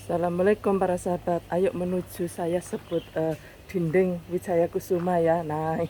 Assalamualaikum para sahabat. Ayo menuju saya sebut dinding Wijaya Kusuma ya. Nah,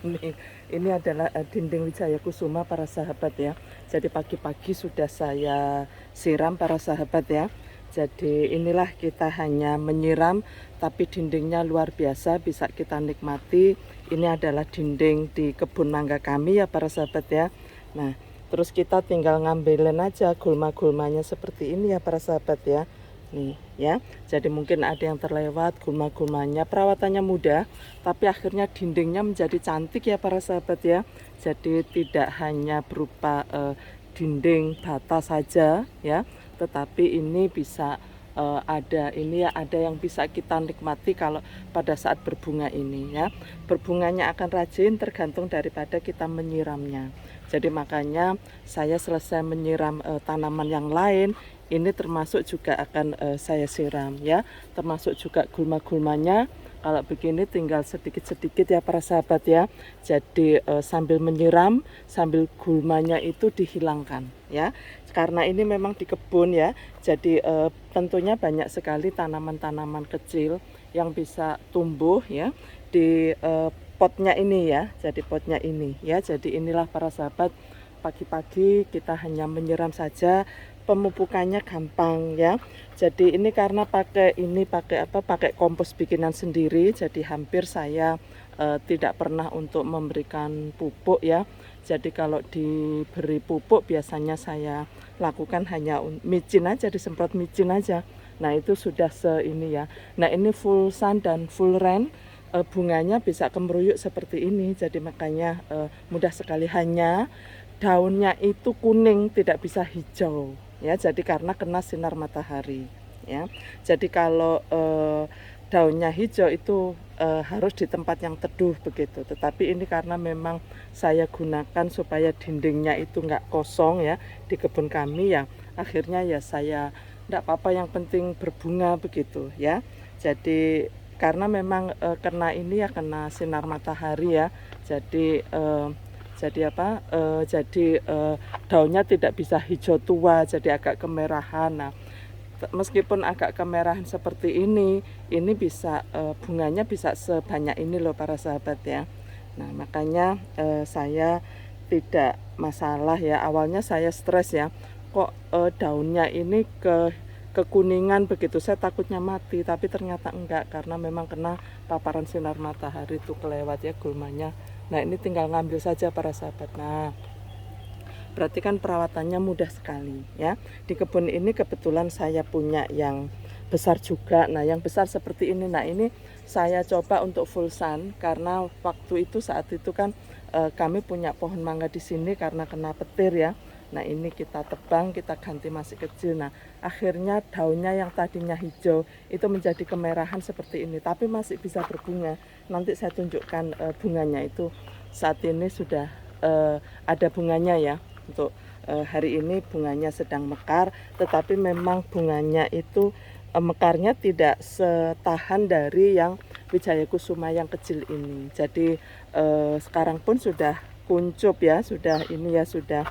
ini adalah dinding Wijaya Kusuma para sahabat ya. Jadi pagi-pagi sudah saya siram para sahabat ya. Jadi inilah kita hanya menyiram tapi dindingnya luar biasa, bisa kita nikmati. Ini adalah dinding di kebun mangga kami ya para sahabat ya. Nah, terus kita tinggal ngambilin aja gulma-gulmanya seperti ini ya para sahabat ya. Nih ya, jadi mungkin ada yang terlewat gulma-gulmanya, perawatannya mudah tapi akhirnya dindingnya menjadi cantik ya para sahabat ya. Jadi tidak hanya berupa dinding bata saja ya, tetapi ini bisa ada yang bisa kita nikmati kalau pada saat berbunga ini ya. Berbunganya akan rajin tergantung daripada kita menyiramnya. Jadi makanya saya selesai menyiram tanaman yang lain, ini termasuk juga akan saya siram ya, termasuk juga gulma-gulmanya. Kalau begini tinggal sedikit-sedikit ya para sahabat ya. Jadi sambil menyiram, sambil gulmanya itu dihilangkan ya. Karena ini memang di kebun ya. Jadi tentunya banyak sekali tanaman-tanaman kecil yang bisa tumbuh ya di potnya ini ya. Jadi potnya ini ya. Jadi inilah para sahabat, pagi-pagi kita hanya menyiram saja, pemupukannya gampang ya. Jadi ini karena pakai kompos bikinan sendiri, jadi hampir saya tidak pernah untuk memberikan pupuk ya. Jadi kalau diberi pupuk biasanya saya lakukan hanya micin aja, disemprot micin aja. Nah itu sudah ini ya. Nah ini full sun dan full rain, bunganya bisa kemeruyuk seperti ini. Jadi makanya mudah sekali, hanya daunnya itu kuning, tidak bisa hijau ya. Jadi karena kena sinar matahari ya. Jadi kalau daunnya hijau itu harus di tempat yang teduh begitu. Tetapi ini karena memang saya gunakan supaya dindingnya itu nggak kosong ya di kebun kami ya. Akhirnya ya saya enggak apa-apa, yang penting berbunga begitu ya. Jadi karena memang kena ini ya, kena sinar matahari ya. Jadi daunnya tidak bisa hijau tua, jadi agak kemerahan. Nah, meskipun agak kemerahan seperti ini bisa bunganya bisa sebanyak ini loh para sahabat ya. Nah makanya saya tidak masalah ya. Awalnya saya stres ya, kok daunnya ini kekuningan begitu, saya takutnya mati, tapi ternyata enggak, karena memang kena paparan sinar matahari itu kelewat ya gulmanya. Nah ini tinggal ngambil saja para sahabat. Nah berarti kan perawatannya mudah sekali ya. Di kebun ini kebetulan saya punya yang besar juga. Nah yang besar seperti ini, nah ini saya coba untuk full sun karena waktu itu, saat itu kan kami punya pohon mangga di sini karena kena petir ya. Nah ini kita tebang, kita ganti masih kecil. Nah akhirnya daunnya yang tadinya hijau itu menjadi kemerahan seperti ini, tapi masih bisa berbunga. Nanti saya tunjukkan bunganya itu. Saat ini sudah ada bunganya ya. Untuk hari ini bunganya sedang mekar, tetapi memang bunganya itu mekarnya tidak setahan dari yang Wijaya Kusuma yang kecil ini. Jadi sekarang pun sudah kuncup ya, sudah ini ya, sudah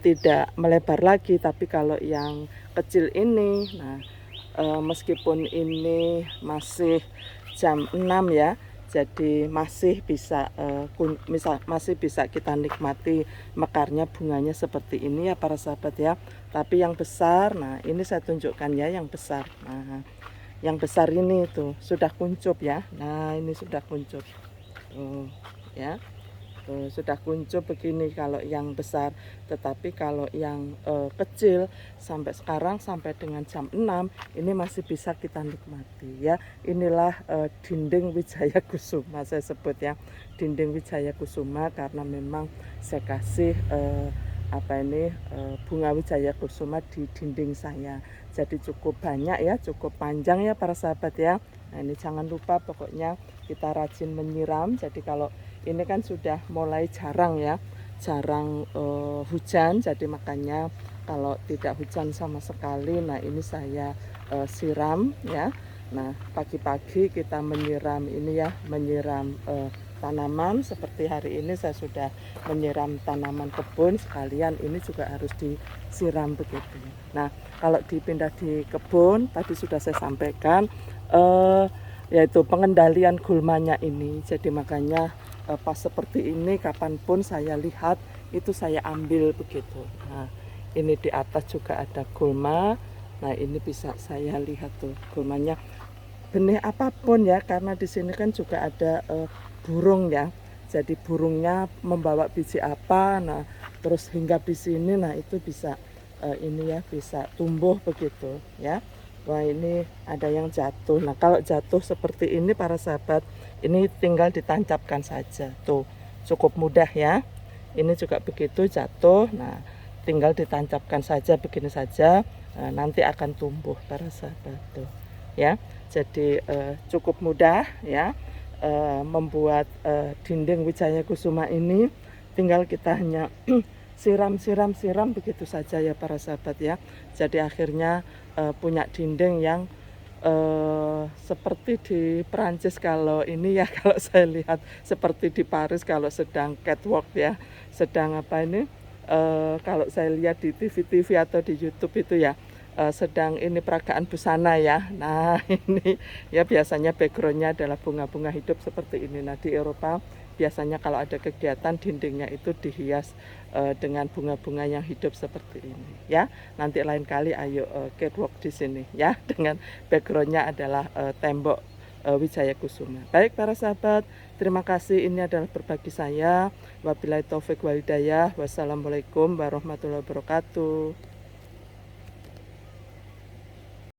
tidak melebar lagi. Tapi kalau yang kecil ini, nah meskipun ini masih jam 6 ya, jadi masih bisa masih bisa kita nikmati mekarnya bunganya seperti ini ya para sahabat ya. Tapi yang besar, nah ini saya tunjukkan ya yang besar. Nah yang besar ini tuh sudah kuncup ya. Nah ini sudah kuncup tuh ya. Tuh, sudah kuncup begini kalau yang besar. Tetapi kalau yang kecil sampai sekarang, sampai dengan jam 6 ini masih bisa kita nikmati ya. Inilah dinding Wijaya Kusuma, saya sebut ya dinding Wijaya Kusuma karena memang saya kasih bunga Wijaya Kusuma di dinding saya. Jadi cukup banyak ya, cukup panjang ya para sahabat ya. Nah ini jangan lupa pokoknya kita rajin menyiram. Jadi kalau ini kan sudah mulai jarang ya, jarang hujan, jadi makanya kalau tidak hujan sama sekali, nah ini saya siram ya. Nah pagi-pagi kita menyiram ini ya, menyiram tanaman. Seperti hari ini saya sudah menyiram tanaman kebun sekalian, ini juga harus disiram begitu. Nah, kalau dipindah di kebun tadi sudah saya sampaikan yaitu pengendalian gulmanya ini. Jadi makanya pas seperti ini kapanpun saya lihat itu saya ambil begitu. Nah, ini di atas juga ada gulma. Nah, ini bisa saya lihat tuh gulmanya, benih apapun ya, karena di sini kan juga ada burung ya. Jadi burungnya membawa biji apa, nah terus hingga di sini, nah itu bisa ini ya, bisa tumbuh begitu ya. Wah, ini ada yang jatuh. Nah, kalau jatuh seperti ini para sahabat, ini tinggal ditancapkan saja. Tuh, cukup mudah ya. Ini juga begitu jatuh. Nah, tinggal ditancapkan saja begini saja. Nanti akan tumbuh para sahabat tuh. Ya. Jadi cukup mudah ya membuat dinding Wijaya Kusuma ini. Tinggal kita hanya siram begitu saja ya para sahabat ya. Jadi akhirnya punya dinding yang seperti di Perancis kalau ini ya, kalau saya lihat seperti di Paris kalau sedang catwalk ya, sedang apa ini kalau saya lihat di TV atau di YouTube itu ya, sedang ini peragaan busana ya. Nah ini ya biasanya backgroundnya adalah bunga-bunga hidup seperti ini. Nah di Eropa biasanya kalau ada kegiatan dindingnya itu dihias dengan bunga-bunga yang hidup seperti ini ya. Nanti lain kali ayo catwalk di sini ya, dengan backgroundnya adalah tembok Wijaya Kusuma. Baik para sahabat, terima kasih, ini adalah berbagi saya. Wabillahi taufik wal hidayah. Wassalamualaikum warahmatullahi wabarakatuh.